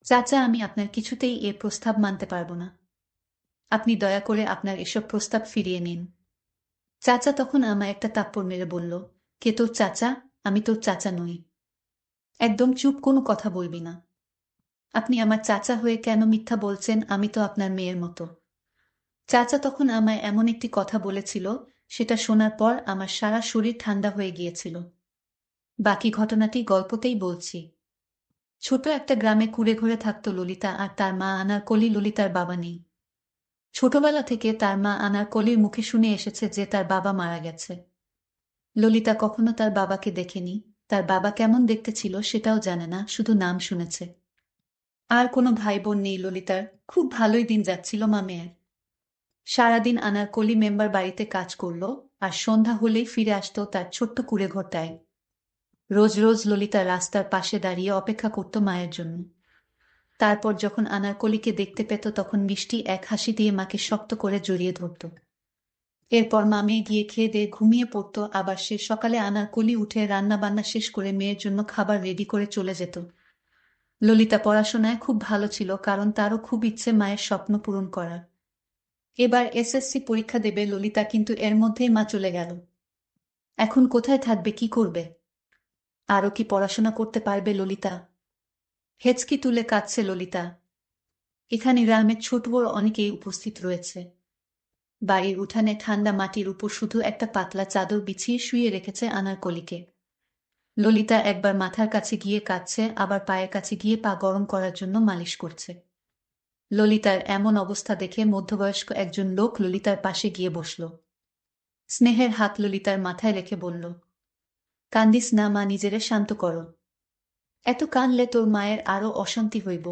চাচা, আমি আপনার কিছুতেই এ প্রস্তাব মানতে পারব না। আপনি দয়া করে আপনার এসব প্রস্তাব ফিরিয়ে নিন। চাচা তখন আমায় একটা থাপ্পড় মেরে বলল, কে তোর চাচা? আমি তোর চাচা নই। একদম চুপ, কোনো কথা বলবি না। আপনি আমার চাচা হয়ে কেন মিথ্যা বলছেন? আমি তো আপনার মেয়ের মতো। চাচা তখন আমায় এমন একটি কথা বলেছিল, সেটা শোনার পর আমার সারা শরীর ঠান্ডা হয়ে গিয়েছিল। বাকি ঘটনাটি গল্পতেই বলছি। ছোট একটা গ্রামে কুঁড়েঘরে থাকত ললিতা আর তার মা আনারকলি। ললিতার বাবা নেই। ছোটবেলা থেকে তার মা আনারকলির মুখে শুনে এসেছে যে তার বাবা মারা গেছে। ললিতা কখনো তার বাবাকে দেখেনি। তার বাবা কেমন দেখতে ছিল সেটাও জানে না, শুধু নাম শুনেছে। আর কোনো ভাই বোন নেই ললিতার। খুব ভালোই দিন যাচ্ছিল মা মেয়ের। সারাদিন আনারকলি মেম্বার বাড়িতে কাজ করল, আর সন্ধ্যা হলেই ফিরে আসতো তার ছোট্ট কুঁড়ে ঘরটায়। রোজ রোজ ললিতা রাস্তার পাশে দাঁড়িয়ে অপেক্ষা করত মায়ের জন্য। তারপর যখন আনারকলিকে দেখতে পেত তখন মিষ্টি এক হাসি দিয়ে মাকে শক্ত করে জড়িয়ে ধরত। এরপর মা মেয়ে গিয়ে খেয়ে দিয়ে ঘুমিয়ে পড়ত, আবার সে সকালে আনারকলি উঠে রান্না বান্না শেষ করে মেয়ের জন্য খাবার রেডি করে চলে যেত। ললিতা পড়াশোনায় খুব ভালো ছিল, কারণ তারও খুব ইচ্ছে মায়ের স্বপ্ন পূরণ করার। এবার এসএসসি পরীক্ষা দেবে ললিতা, কিন্তু এর মধ্যেই মা চলে গেল। এখন কোথায় থাকবে, কি করবে? আরও কি পড়াশোনা করতে পারবে ললিতা? হেঁচকি তুলে কাঁদছে ললিতা। এখানে গ্রামের ছোট বড় অনেকেই উপস্থিত রয়েছে। বাড়ির উঠানে ঠান্ডা মাটির উপর শুধু একটা পাতলা চাদর বিছিয়ে শুইয়ে রেখেছে আনারকলিকে। ললিতা একবার মাথার কাছে গিয়ে কাঁদছে, আবার পায়ের কাছে গিয়ে পা গরম করার জন্য মালিশ করছে। ললিতার এমন অবস্থা দেখে মধ্যবয়স্ক একজন লোক ললিতার পাশে গিয়ে বসল। স্নেহের হাত ললিতার মাথায় রেখে বলল, কান্দিস না মা, নিজেরে শান্ত করো। এত কানলে তোর মায়ের আরো অশান্তি হইব।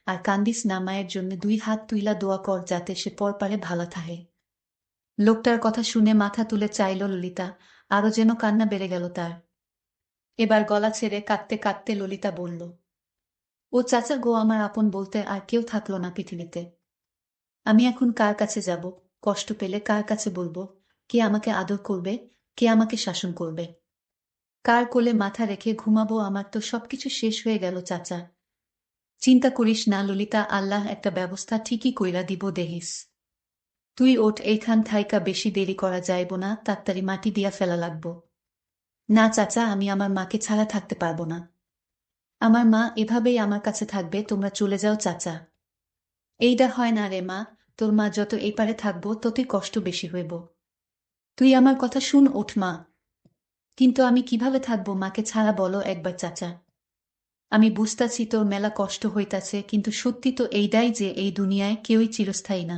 আর কান্দিস না, মায়ের জন্য দুই হাত তুইলা দোয়া কর যাতে সে পরপারে ভালো থাহে। লোকটার কথা শুনে মাথা তুলে চাইল ললিতা, আরো যেন কান্না বেড়ে গেল তার। এবার গলা ছেড়ে কাঁদতে কাঁদতে ললিতা বলল, ও চাচা গো, আমার আপন বলতে আর কেউ থাকলো না পৃথিবীতে। আমি এখন কার কাছে যাব? কষ্ট পেলে কার কাছে বলবো? কে আমাকে আদর করবে? কে আমাকে শাসন করবে? কার কোলে মাথা রেখে ঘুমাবো? আমার তো সবকিছু শেষ হয়ে গেল চাচা। চিন্তা করিস না ললিতা, আল্লাহ একটা ব্যবস্থা ঠিকই কইরা দিব দেহিস। তুই ওঠ, এইখান থাইকা বেশি দেরি করা যাইব না, তাড়াতাড়ি মাটি দিয়া ফেলা লাগবো। না চাচা, আমি আমার মাকে ছাড়া থাকতে পারবো না। আমার মা এভাবেই আমার কাছে থাকবে, তোমরা চলে যাও চাচা। এইডা হয় না রে মা, তোর মা যত এই পারে থাকবো ততই কষ্ট বেশি হইব। তুই আমার কথা শুন, ওঠ মা। কিন্তু আমি কিভাবে থাকবো মাকে ছাড়া, বলো একবার চাচা। আমি বুঝতাছি তোর মেলা কষ্ট হইতাছে, কিন্তু সত্যি তো এইডাই যে এই দুনিয়ায় কেউই চিরস্থায়ী না।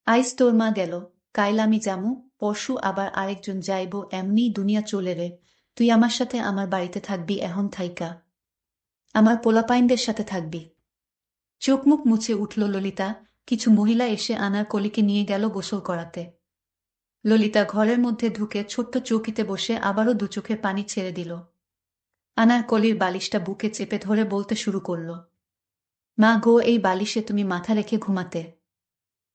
আইজ তোর মা গেল, কাইল আমি যামু, পরশু আবার আরেকজন যাইব, এমনি দুনিয়া চলে রে। তুই আমার সাথে আমার বাড়িতে থাকবি এখন থাইকা। আমার পোলাপাইনদের সাথে থাকবি। চোখ মুখ মুছে উঠল ললিতা। কিছু মহিলা এসে আনারকলিকে নিয়ে গেল গোসল করাতে। ললিতা ঘরের মধ্যে ঢুকে ছোট্ট চৌকিতে বসে আবারও দু চোখের পানি ছেড়ে দিল। আনারকলির বালিশটা বুকে চেপে ধরে বলতে শুরু করল, মা গো, এই বালিশে তুমি মাথা রেখে ঘুমাতে।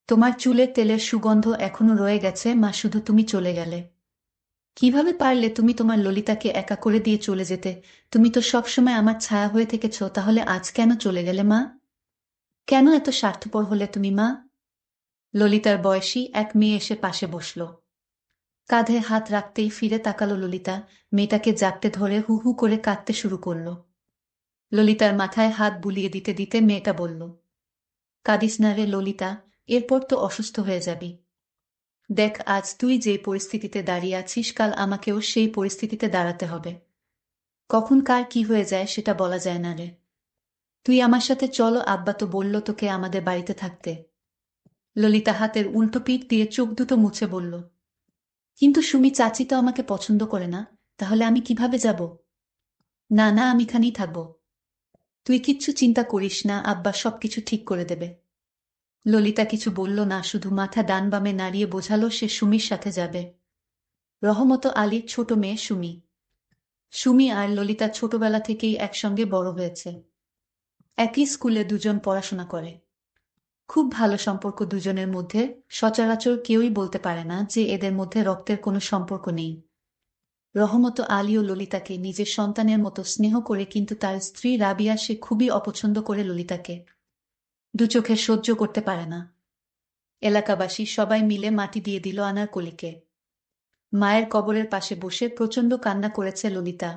তোমার চুলের তেলের সুগন্ধ এখনো রয়ে গেছে মা, শুধু তুমি চলে গেলে। কিভাবে পারলে তুমি তোমার ললিতাকে একা করে দিয়ে চলে যেতে? তুমি তো সবসময় আমার ছায়া হয়ে থেকেছ, তাহলে আজ কেন চলে গেলে মা? কেন এত স্বার্থপর হলে তুমি মা? ললিতার বয়সী এক মেয়ে এসে পাশে বসল। কাঁধে হাত রাখতেই ফিরে তাকালো ললিতা। মেয়েটাকে জাপটে ধরে হু হু করে কাঁদতে শুরু করল। ললিতার মাথায় হাত বুলিয়ে দিতে দিতে মেয়েটা বলল, কাঁদিস না রে ললিতা, এরপর তো অসুস্থ হয়ে যাবি। দেখ, আজ তুই যে পরিস্থিতিতে দাঁড়িয়ে আছিস, কাল আমাকেও সেই পরিস্থিতিতে দাঁড়াতে হবে। কখন কার কি হয়ে যায় সেটা বলা যায় না রে। তুই আমার সাথে চলো, আব্বা তো বলল তোকে আমাদের বাড়িতে থাকতে। ললিতা হাতের উল্টো পিঠ দিয়ে চোখ দুটো মুছে বলল, কিন্তু সুমি চাচি তো আমাকে পছন্দ করে না, তাহলে আমি কিভাবে যাব? না না, আমি এখানেই থাকবো। তুই কিচ্ছু চিন্তা করিস না, আব্বা সবকিছু ঠিক করে দেবে। ললিতা কিছু বলল না, শুধু মাথা ডান বামে নাড়িয়ে বোঝালো সে সুমির সাথে যাবে। রহমত আলীর ছোট মেয়ে সুমি। সুমি আর ললিতা ছোটবেলা থেকেই একসঙ্গে বড় হয়েছে। একই স্কুলে দুজন পড়াশোনা করে। খুব ভালো সম্পর্ক দুজনের মধ্যে। সচরাচর কেউই বলতে পারে না যে এদের মধ্যে রক্তের কোনো সম্পর্ক নেই। রহমত আলী ও ললিতাকে নিজের সন্তানের মতো স্নেহ করে, কিন্তু তার স্ত্রী রাবিয়া সে খুবই অপছন্দ করে ললিতাকে। দু চোখে সহ্য করতে পারে না। এলাকাবাসী সবাই মিলে মাটি দিয়ে দিল আনারকলিকে। মায়ের কবরের পাশে বসে প্রচণ্ড কান্না করেছে ললিতা।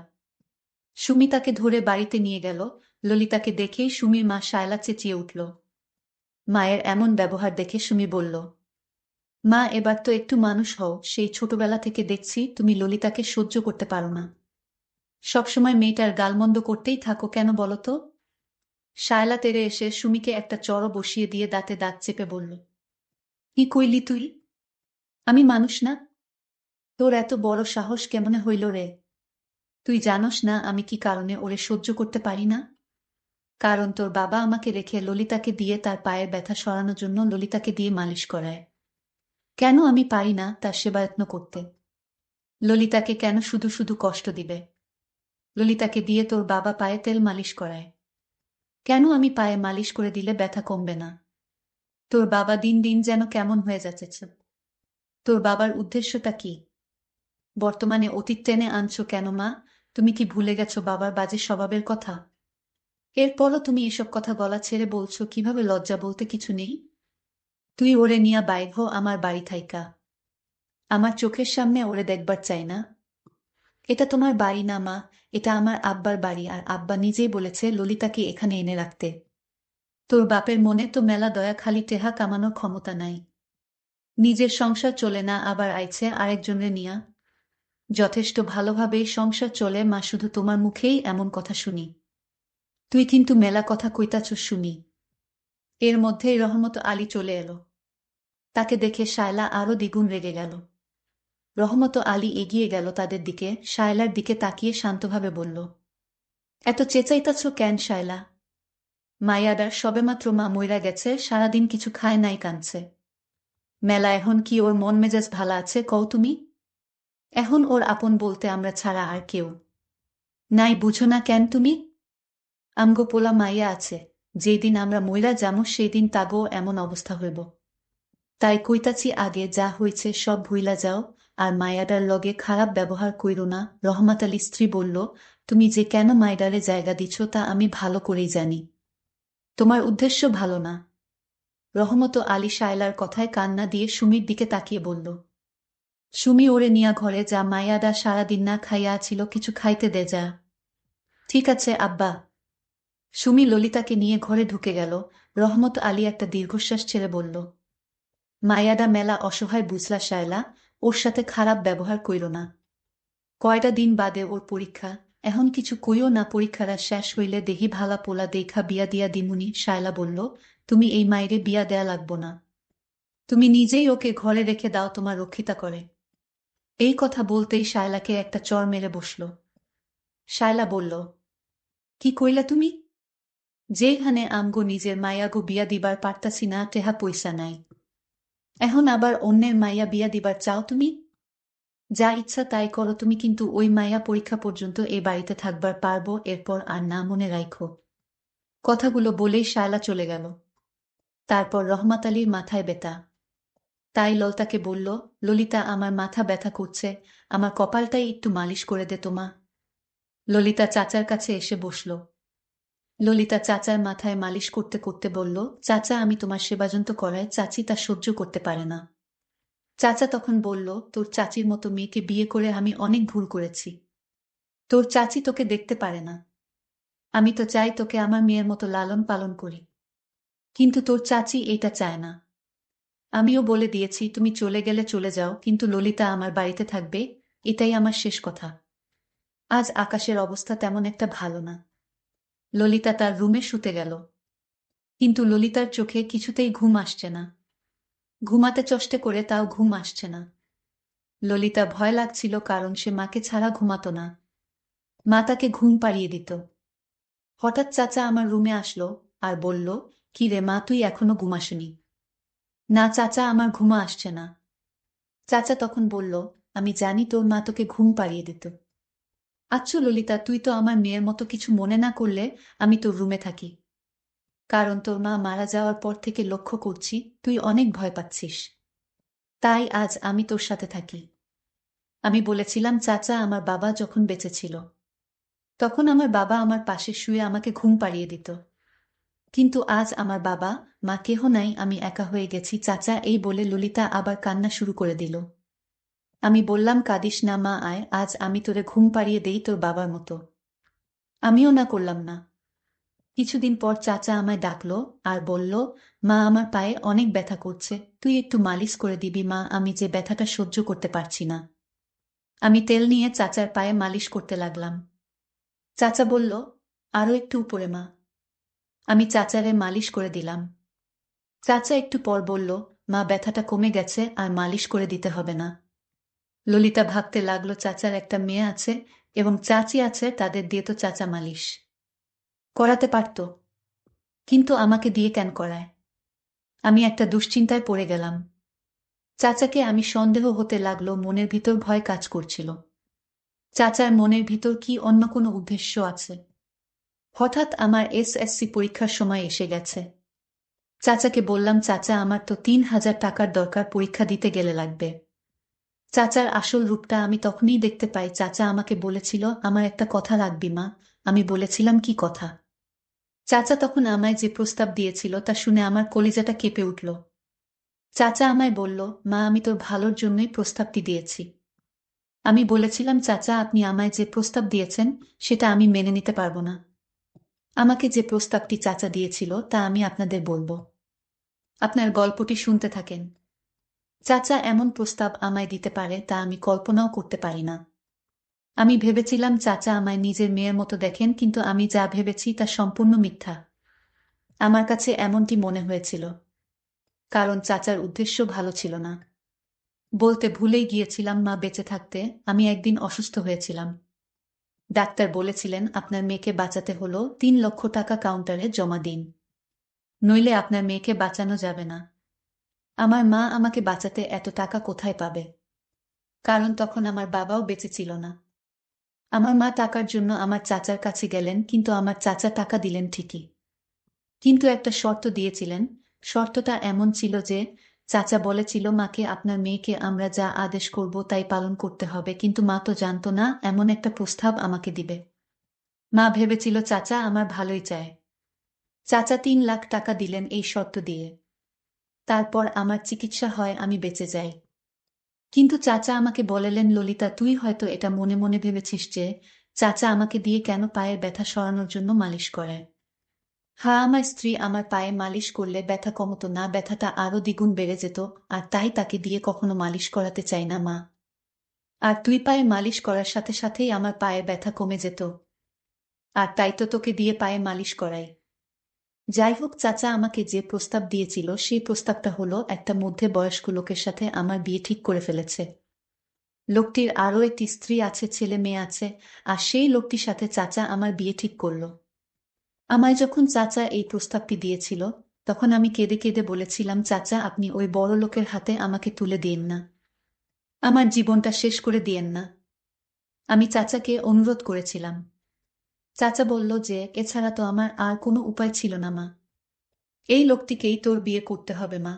সুমি তাকে ধরে বাড়িতে নিয়ে গেল। ললিতাকে দেখেই সুমির মা শায়লা চেঁচিয়ে উঠল। মায়ের এমন ব্যবহার দেখে সুমি বলল, মা, এবার তো একটু মানুষ হও। সেই ছোটবেলা থেকে দেখছি তুমি ললিতাকে সহ্য করতে পারো না। সবসময় মেয়েটার গালমন্দ করতেই থাকো কেন বলো তো? শায়লা তেড়ে এসে সুমিকে একটা চড় বসিয়ে দিয়ে দাঁতে দাঁত চেপে বলল, কি কইলি তুই? আমি মানুষ না? তোর এত বড় সাহস কেমনে হইল রে? তুই জানোস না আমি কি কারণে ওরে সহ্য করতে পারি না? কারণ তোর বাবা আমাকে রেখে ললিতাকে দিয়ে তার পায়ের ব্যথা সরানোর জন্য ললিতাকে দিয়ে মালিশ করায়। কেন আমি পারি না তার সেবা যত্ন করতে? ললিতাকে কেন শুধু শুধু কষ্ট দিবে? ললিতাকে দিয়ে তোর বাবা পায়ে তেল মালিশ করায়। কেন আমি পায়ে মালিশ করে দিলে ব্যথা কমবে না? তোর বাবা দিন দিন যেন কেমন হয়ে যাচ্ছে। তোর বাবার উদ্দেশ্যটা কি? বর্তমানে অতীত টেনে আনছো কেন মা? তুমি কি ভুলে গেছো বাবার বাজে স্বভাবের কথা? এরপরও তুমি এসব কথা গলা ছেড়ে বলছো কিভাবে? লজ্জা বলতে কিছু নেই? তুই ওরে নিয়া বাইর হ আমার বাড়ি থাইকা। আমার চোখের সামনে ওরে দেখবার চাই না। এটা তোমার বাড়ি না মা, এটা আমার আব্বার বাড়ি, আর আব্বা নিজেই বলেছে ললিতাকে এখানে এনে রাখতে। তোর বাপের মনে তো মেলা দয়া, খালি টেহা কামানোর ক্ষমতা নাই। নিজের সংসার চলে না, আবার আইছে আরেকজনের নিয়া। যথেষ্ট ভালোভাবেই সংসার চলে মা, শুধু তোমার মুখেই এমন কথা শুনি। তুই কিন্তু মেলা কথা কইতাছ শুনি। এর মধ্যেই রহমত আলী চলে এলো। তাকে দেখে শায়লা আরো দ্বিগুণ রেগে গেল। রহমত আলী এগিয়ে গেল তাদের দিকে, শায়লার দিকে তাকিয়ে শান্তভাবে বলল, এত চেঁচাইতাছ কেন শায়লা? মাইয়াডার সবেমাত্র মা মইরা গেছে, সারাদিন কিছু খায় নাই, কাঁদছে। মেলা এখন কি ওর মন মেজাজ ভালা আছে কও তুমি? এখন ওর আপন বলতে আমরা ছাড়া আর কেউ নাই, বুঝো না কেন তুমি? আমগো পোলা মাইয়া আছে, যেই দিন আমরা মইরা যামো সেই দিন তাগো এমন অবস্থা হইব। তাই কইতাছি আগে যা হইছে সব ভুইলা যাও, আর মায়াডার লগে খারাপ ব্যবহার কইরো না। রহমত আলী স্ত্রী বলল, তুমি যে কেন মাইডারে জায়গা দিচ্ছ তা আমি ভালো করেই জানি। তোমার উদ্দেশ্য ভালো না। রহমত আলী শায়লার কথায় কান্না দিয়ে সুমির দিকে তাকিয়ে বলল, সুমি, ওরে নিয়া ঘরে যা, মায়াডা সারাদিন না খাইয়া ছিল, কিছু খাইতে দে যা। ঠিক আছে আব্বা। সুমি ললিতাকে নিয়ে ঘরে ঢুকে গেল। রহমত আলী একটা দীর্ঘশ্বাস ছেড়ে বলল, মায়াডা মেলা অসহায় বুঝলা শায়লা, ওর সাথে খারাপ ব্যবহার কইরো না। কয়টা দিন বাদে ওর পরীক্ষা, এখন কিছু কইও না। পরীক্ষাটা শেষ হইলে দেহি ভালা পোলা দেখা বিয়া দিয়া দিমুনি। শায়লা বলল, তুমি এই মায়েরে বিয়া দেয়া লাগবো না। তুমি নিজেই ওকে ঘরে রেখে দাও, তোমার রক্ষিতা করে। এই কথা বলতেই শায়লাকে একটা চড় মেরে বসল। শায়লা বলল, কি কইলা তুমি? যেখানে আমগো নিজের মায়াগো বিয়া দিবার পারতাছি না, টেহা পয়সা নাই, এখন আবার অন্যের মাইয়া বিয়া দিবার চাও তুমি? যা ইচ্ছা তাই করো তুমি, কিন্তু ওই মাইয়া পরীক্ষা পর্যন্ত এ বাড়িতে থাকবার পারবো, এরপর আর না, মনে রাখো। কথাগুলো বলেই শায়লা চলে গেল। তারপর রহমত আলীর মাথায় ব্যথা। তাই ললিতাকে বলল, ললিতা, আমার মাথা ব্যথা করছে, আমার কপালটাই একটু মালিশ করে দে তোমা। ললিতা চাচার কাছে এসে বসল। ললিতা চাচার মাথায় মালিশ করতে করতে বলল, চাচা, আমি তোমার সেবাযন্ত করায় চাচি তা সহ্য করতে পারে না। চাচা তখন বলল, তোর চাচির মতো মেয়েকে বিয়ে করে আমি অনেক ভুল করেছি। তোর চাচি তোকে দেখতে পারে না। আমি তো চাই তোকে আমার মেয়ের মতো লালন পালন করি, কিন্তু তোর চাচি এইটা চায় না। আমিও বলে দিয়েছি তুমি চলে গেলে চলে যাও, কিন্তু ললিতা আমার বাড়িতে থাকবে, এটাই আমার শেষ কথা। আজ আকাশের অবস্থা তেমন একটা ভালো না। ললিতা তার রুমে শুতে গেল, কিন্তু ললিতার চোখে কিছুতেই ঘুম আসছে না। ঘুমাতে চেষ্টা করে তাও ঘুম আসছে না। ললিতা ভয় লাগছিল, কারণ সে মাকে ছাড়া ঘুমাতো না। মা তাকে ঘুম পাড়িয়ে দিত। হঠাৎ চাচা আমার রুমে আসলো আর বলল, কি রে মা, তুই এখনো ঘুমাসনি? না চাচা, আমার ঘুমা আসছে না। চাচা তখন বলল, আমি জানি তোর মা তোকে ঘুম পাড়িয়ে দিত। আচ্ছা ললিতা, তুই তো আমার মেয়ের মতো কিছু মনে না করলে আমি তোর রুমে থাকি। কারণ তোর মা মারা যাওয়ার পর থেকে লক্ষ্য করছি তুই অনেক ভয় পাচ্ছিস। তাই আজ আমি তোর সাথে থাকি। আমি বলেছিলাম, চাচা, আমার বাবা যখন বেঁচে ছিল তখন আমার বাবা আমার পাশে শুয়ে আমাকে ঘুম পাড়িয়ে দিত। কিন্তু আজ আমার বাবা, মা কেহ নাই, আমি একা হয়ে গেছি চাচা। এই বলে ললিতা আবার কান্না শুরু করে দিল। আমি বললাম, কাঁদিস না মা, আয়, আজ আমি তোরে ঘুম পাড়িয়ে দেই তোর বাবার মতো। আমিও না করলাম না। কিছুদিন পর চাচা আমায় ডাকলো আর বলল, মা, আমার পায়ে অনেক ব্যথা করছে, তুই একটু মালিশ করে দিবি মা, আমি যে ব্যথাটা সহ্য করতে পারছি না। আমি তেল নিয়ে চাচার পায়ে মালিশ করতে লাগলাম। চাচা বলল, আরো একটু উপরে মা। আমি চাচারে মালিশ করে দিলাম। চাচা একটু পর বলল, মা, ব্যথাটা কমে গেছে, আর মালিশ করে দিতে হবে না। ললিতা ভাবতে লাগলো, চাচার একটা মেয়ে আছে এবং চাচি আছে, তাদের দিয়ে তো চাচা মালিশ করাতে পারত, কিন্তু আমাকে দিয়ে কেন করায়? আমি একটা দুশ্চিন্তায় পড়ে গেলাম। চাচাকে আমি সন্দেহ হতে লাগলো, মনের ভিতর ভয় কাজ করছিল। চাচার মনের ভিতর কি অন্য কোনো উদ্দেশ্য আছে? হঠাৎ আমার এসএসসি পরীক্ষার সময় এসে গেছে। চাচাকে বললাম, চাচা, আমার তো 3,000 টাকার দরকার, পরীক্ষা দিতে গেলে লাগবে। চাচার আসল রূপটা আমি তখনই দেখতে পাই। চাচা আমাকে বলেছিল, আমার একটা কথা রাখবি মা। আমি বলেছিলাম, কি কথা? চাচা তখন আমায় যে প্রস্তাব দিয়েছিল তা শুনে আমার কলিজাটা কেঁপে উঠল। চাচা আমায় বলল, মা, আমি তোর ভালোর জন্যই প্রস্তাবটি দিয়েছি। আমি বলেছিলাম, চাচা, আপনি আমায় যে প্রস্তাব দিয়েছেন সেটা আমি মেনে নিতে পারবো না। আমাকে যে প্রস্তাবটি চাচা দিয়েছিল তা আমি আপনাদের বলবো। আপনার গল্পটি শুনতে থাকেন। চাচা এমন প্রস্তাব আমায় দিতে পারে তা আমি কল্পনাও করতে পারি না। আমি ভেবেছিলাম চাচা আমায় নিজের মেয়ের মতো দেখেন, কিন্তু আমি যা ভেবেছি তা সম্পূর্ণ মিথ্যা। আমার কাছে এমনটি মনে হয়েছিল কারণ চাচার উদ্দেশ্য ভালো ছিল না। বলতে ভুলেই গিয়েছিলাম, মা বেঁচে থাকতে আমি একদিন অসুস্থ হয়েছিলাম। ডাক্তার বলেছিলেন, আপনার মেয়েকে বাঁচাতে হলো 3 লক্ষ টাকা কাউন্টারে জমা দিন, নইলে আপনার মেয়েকে বাঁচানো যাবে না। আমার মা আমাকে বাঁচাতে এত টাকা কোথায় পাবে? কারণ তখন আমার বাবাও বেঁচে ছিল না। আমার মা টাকার জন্য আমার চাচার কাছে গেলেন, কিন্তু আমার চাচা টাকা দিলেন ঠিকই, কিন্তু একটা শর্ত দিয়েছিলেন। শর্তটা এমন ছিল যে, চাচা বলেছিল মাকে, আপনার মেয়েকে আমরা যা আদেশ করব তাই পালন করতে হবে, কিন্তু মা তো জানত না এমন একটা প্রস্তাব আমাকে দিবে। মা ভেবেছিল চাচা আমার ভালোই চায়। চাচা 3 লাখ টাকা দিলেন এই শর্ত দিয়ে। তারপর আমার চিকিৎসা হয়, আমি বেঁচে যাই। কিন্তু চাচা আমাকে বললেন, ললিতা, তুই হয়তো এটা মনে মনে ভেবেছিস যে চাচা আমাকে দিয়ে কেন পায়ের ব্যথা সরানোর জন্য মালিশ করায়। হ্যাঁ, আমার স্ত্রী আমার পায়ে মালিশ করলে ব্যথা কমতো না, ব্যথাটা আরো দ্বিগুণ বেড়ে যেত, আর তাই তাকে দিয়ে কখনো মালিশ করাতে চাই না মা। আর তুই পায়ে মালিশ করার সাথে সাথেই আমার পায়ের ব্যথা কমে যেত, আর তাই তো তোকে দিয়ে পায়ে মালিশ করাই। যাই হোক, চাচা আমাকে যে প্রস্তাব দিয়েছিল সেই প্রস্তাবটা হলো, একটা মধ্যে বয়স্ক লোকের সাথে আমার বিয়ে ঠিক করে ফেলেছে। লোকটির আরও একটি স্ত্রী আছে, ছেলে মেয়ে আছে, আর সেই লোকটির সাথে চাচা আমার বিয়ে ঠিক করলো। আমায় যখন চাচা এই প্রস্তাবটি দিয়েছিল তখন আমি কেঁদে কেঁদে বলেছিলাম, চাচা, আপনি ওই বড় লোকের হাতে আমাকে তুলে দিন না, আমার জীবনটা শেষ করে দিয়েন না। আমি চাচাকে অনুরোধ করেছিলাম। চাচা বলল যে এছাড়া তো আমার আর কোনো উপায় ছিল না মা। এই লোকটিকেই তোর বিয়ে করতে হবে মা,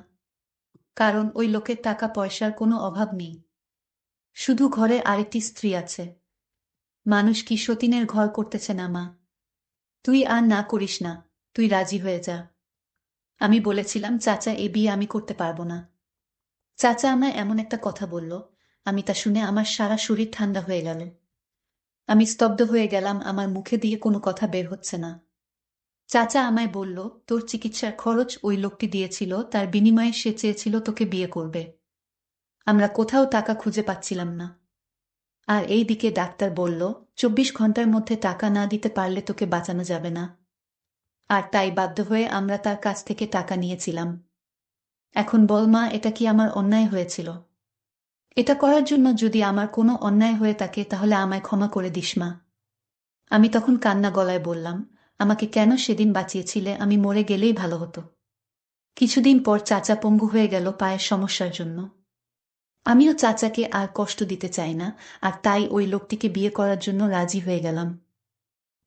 কারণ ওই লোকের টাকা পয়সার কোনো অভাব নেই, শুধু ঘরে আরেকটি স্ত্রী আছে। মানুষ কি সতীনের ঘর করতেছে না মা? তুই আর না করিস না, তুই রাজি হয়ে যা। আমি বলেছিলাম, চাচা, এ বিয়ে আমি করতে পারবো না। চাচা আমায় এমন একটা কথা বলল, আমি তা শুনে আমার সারা শরীর ঠান্ডা হয়ে গেল। আমি স্তব্ধ হয়ে গেলাম, আমার মুখে দিয়ে কোনো কথা বের হচ্ছে না। চাচা আমায় বলল, তোর চিকিৎসার খরচ ওই লোকটি দিয়েছিল, তার বিনিময়ে সে চেয়েছিল তোকে বিয়ে করবে। আমরা কোথাও টাকা খুঁজে পাচ্ছিলাম না। আর এই দিকে ডাক্তার বলল, 24 ঘন্টার মধ্যে টাকা না দিতে পারলে তোকে বাঁচানো যাবে না। আর তাই বাধ্য হয়ে আমরা তার কাছ থেকে টাকা নিয়েছিলাম। এখন বল মা, এটা কি আমার অন্যায় হয়েছিল? এটা করার জন্য যদি আমার কোনো অন্যায় হয়ে থাকে তাহলে আমায় ক্ষমা করে দিস মা। আমি তখন কান্না গলায় বললাম, আমাকে কেন সেদিন বাঁচিয়েছিলে? আমি মরে গেলেই ভালো হতো। কিছুদিন পর চাচা পঙ্গু হয়ে গেল পায়ের সমস্যার জন্য। আমিও চাচাকে আর কষ্ট দিতে চাই না, আর তাই ওই লোকটিকে বিয়ে করার জন্য রাজি হয়ে গেলাম।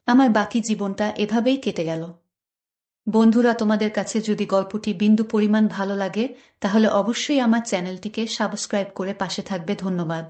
আমার বাকি জীবনটা এভাবেই কেটে গেল। বন্ধুরা, তোমাদের কাছে যদি গল্পটি বিন্দু পরিমাণ ভালো লাগে তাহলে অবশ্যই আমার চ্যানেলটিকে সাবস্ক্রাইব করে পাশে থাকবে। ধন্যবাদ।